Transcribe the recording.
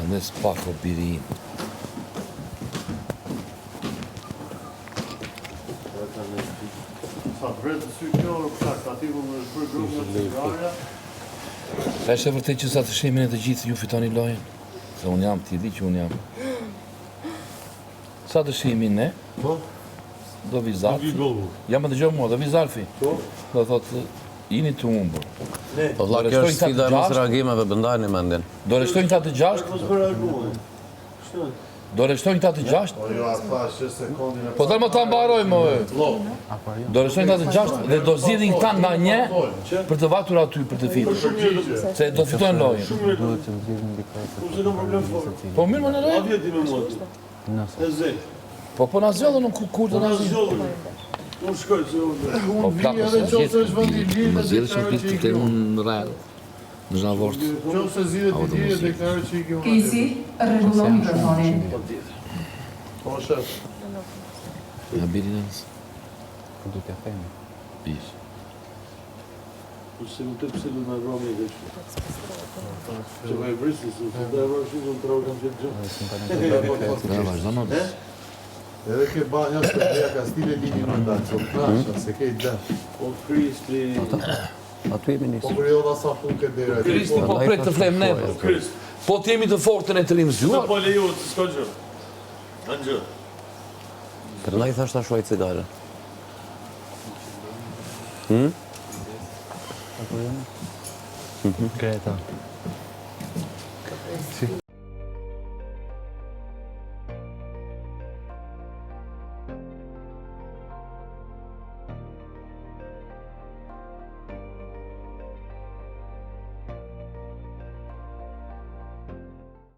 Në spako birin. Sa vretë sy kjo, përshak, ati ku më shpër grupë në cigarja. Është e vërtet që sa të shemin e të gjithë ju fitoni lojën? Se unë jam, ti di që unë jam. Sa të shemin ne? Po? Do vi Zalfi. Jam më dëgjoj mua, do vi Zalfi. Po? Do thotë, jini të humbur. Po vlla, kjo është sfida e mos reagimeve, bëndajni mendin. Do reshtojnë ta të 6? Do reshtojnë ta të 6? Po jo, atë thash që sekundin e... Po dhe më ta mbaroj, më. Do reshtojnë ta të 6 dhe do zgjidhin këta nga një për të vatur aty për të fitur. Se do fitojnë lojën. Po mirë më në lojë? Po na zgjodhën në kur të na zgjodhën. Unë shkoj se unë... Po plako se Më zgjidhë shumë pjesë të unë në rrallë. Në zhavort. Qofse zgjidhet i lirë, deklaroj që i kjo... Kesi, rregullon mikrofonin. Po, shef. Nga biri në nësë. Po du t'ja themi. Bish. Po se më të pëse du në romi e veqë. Që me e vrisi, se të dhe vërë shumë në trau kam qëtë gjë. Nga vazhdo në nësë. Edhe ke banjo se të ka stile lini në ndatë, që të knasha, se ke i dëmë. Po Kristi... Aty jemi Po nisë. kërë jo sa fun ke dera. Kristi po pret të flem neve. Po të jemi të fortën e të rimë zgjuar. Po leju, të s'ka gjë. Në gjë. Për na i thash ta shuaj cigare. Greta.